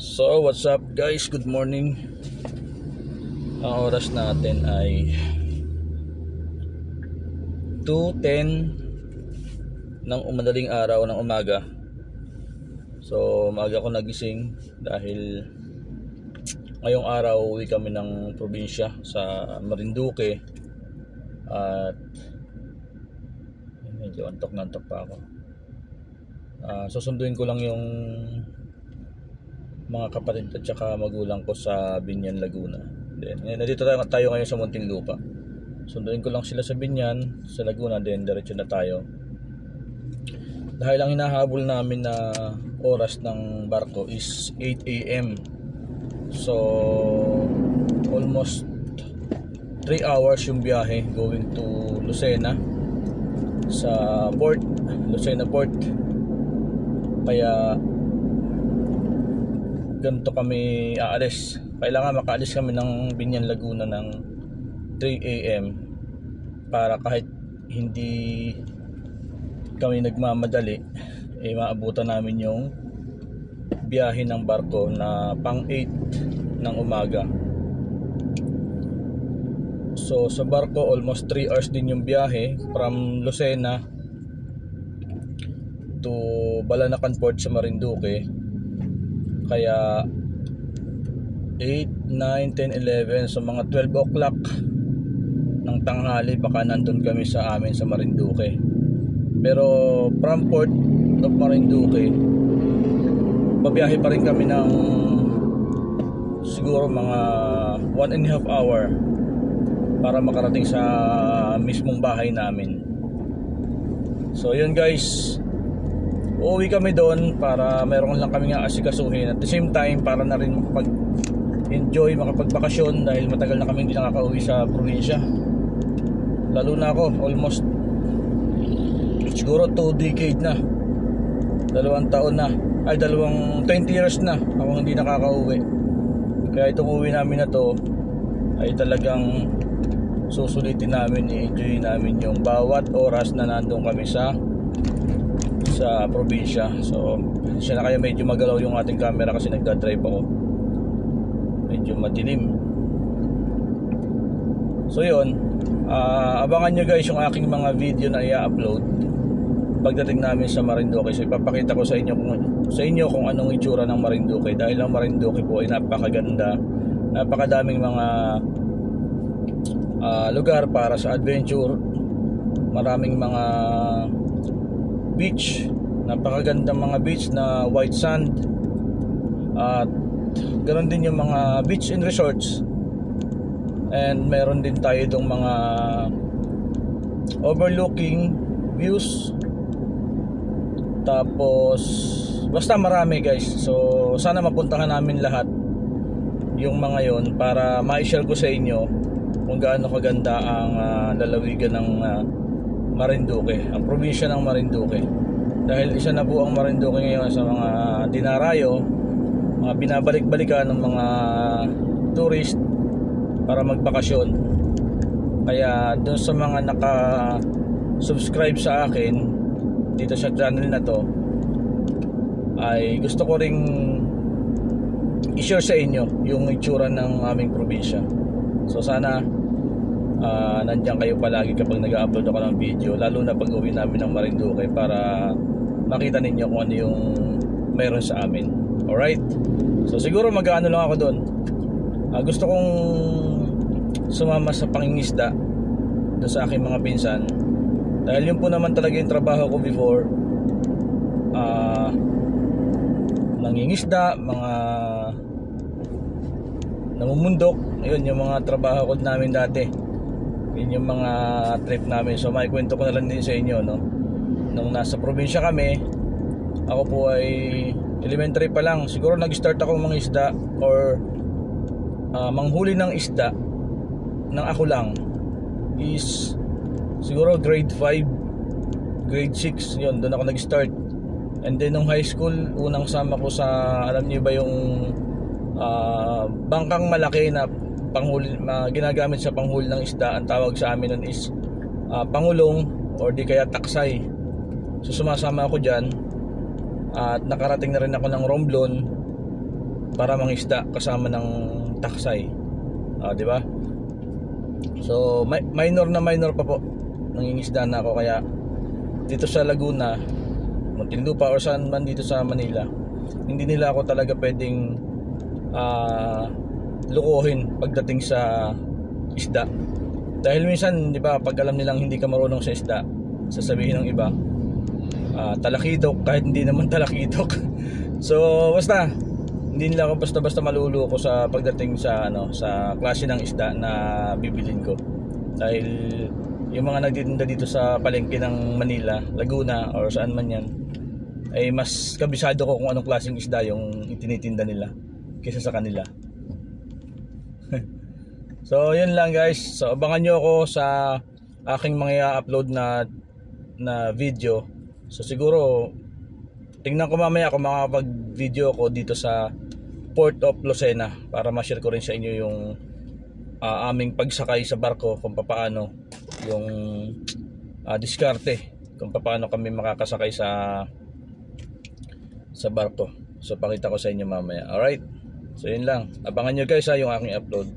So what's up guys, good morning. Ang oras natin ay 2:10 ng madaling araw ng umaga. So maaga ako nagising dahil ngayong araw uwi kami ng probinsya sa Marinduque. At medyo antok na antok pa ako. Susunduin ko lang yung mga kapatid at saka magulang ko sa Binyan, Laguna. Then nandito tayo ngayon sa Muntinlupa. Sunduin ko lang sila sa Binyan, sa Laguna, then diretso na tayo. Dahil ang hinahabol namin na oras ng barko is 8 AM. So almost 3 hours yung biyahe going to Lucena sa port, Lucena Port. Kaya ganito kami aalis. Kailangan makaalis kami ng Binyan, Laguna ng 3 AM para kahit hindi kami nagmamadali, maabutan namin yung biyahe ng barko na pang 8 ng umaga. So sa barko almost 3 hours din yung biyahe from Lucena to Balanacan Port sa Marinduque. Kaya 8, 9, 10, 11, so mga 12 o'clock ng tanghali baka nandun kami sa amin sa Marinduque. Pero from Port of Marinduque babiyahe pa rin kami ng siguro mga 1.5 hour para makarating sa mismong bahay namin. So yun guys, uuwi kami doon para meron lang kami nga asikasuhin. At the same time para na rin makapag-enjoy, makapagbakasyon dahil matagal na kami hindi nakaka-uwi sa probinsya. Lalo na ako, almost siguro 2 decade na, 2 taon na, ay 20 years na ako hindi nakaka-uwi. Kaya itong uwi namin na to ay talagang susulitin namin, i-enjoy namin yung bawat oras na nandun kami sa probinsya. So siya na kaya medyo magalaw yung ating camera kasi nagdadrive ako, medyo madilim. So yun, abangan nyo guys yung aking mga video na i-upload pagdating namin sa Marinduque. So ipapakita ko sa inyo kung anong itsura ng Marinduque, dahil ang Marinduque po ay napakaganda, napakadaming mga lugar para sa adventure, maraming mga beach, napakagandang mga beach na white sand, at ganoon din yung mga beach and resorts. And meron din tayo itong mga overlooking views. Tapos basta marami guys. So sana mapuntahan namin lahat yung mga yon para ma-share ko sa inyo kung gaano kaganda ang lalawigan ng Marinduque, ang probinsya ng Marinduque. Dahil isa na po ang Marinduque ngayon sa mga dinarayo, mga binabalik-balikan ng mga tourist para magbakasyon. Kaya doon sa mga naka-subscribe sa akin dito sa channel na to, ay gusto ko ring i-share sa inyo yung itsura ng aming probinsya. So sana nandiyan kayo palagi kapag nag-upload ako ng video, lalo na pag uwi namin ng Marinduque, para makita ninyo kung ano yung meron sa amin. Alright, so siguro mag-ano lang ako doon. Gusto kong sumama sa pangingisda doon sa aking mga pinsan, dahil yun po naman talaga yung trabaho ko before. Nangingisda, mga namumundok, yun yung mga trabaho ko namin dati. Yun yung mga trip namin. So maikwento ko na lang din sa inyo, no? Nung nasa probinsya kami, ako po ay elementary pa lang, siguro nag-start ako mangisda or manghuli ng isda ng ako lang is siguro grade 5, grade 6, yun, doon ako nag-start. And then nung high school, unang sama ko sa, alam niyo ba yung bangkang malaki na panghuli, ginagamit sa panghuli ng isda. Ang tawag sa amin nun is pangulong or di kaya taksay. So sumasama ako dyan. At nakarating na rin ako ng Romblon. para mangisda kasama ng taksay. Di ba? So minor pa po nangingisda na ako, kaya dito sa Laguna, Muntinlupa or saan man dito sa Manila, hindi nila ako talaga pwedeng lukuhin pagdating sa isda. Dahil minsan, di ba, pag alam nilang hindi ka marunong sa isda, sasabihin ng iba, talakidok, kahit hindi naman talakidok. So basta hindi nila ako basta-basta maluluko sa pagdating sa sa klase ng isda na bibilin ko. Dahil yung mga nagtitinda dito sa palengke ng Manila, Laguna or saan man yan, ay mas kabisado ko kung anong klaseng isda yung itinitinda nila kaysa sa kanila. So yun lang guys. So abangan nyo ako sa aking mga upload na video. So siguro tingnan ko mamaya kung makapag video ko dito sa Port of Lucena para ma-share ko rin sa inyo yung aming pagsakay sa barko, kung paano yung diskarte, kung paano kami makakasakay sa barko. So pakita ko sa inyo mamaya. Alright, so yun lang, abangan nyo guys yung aking upload.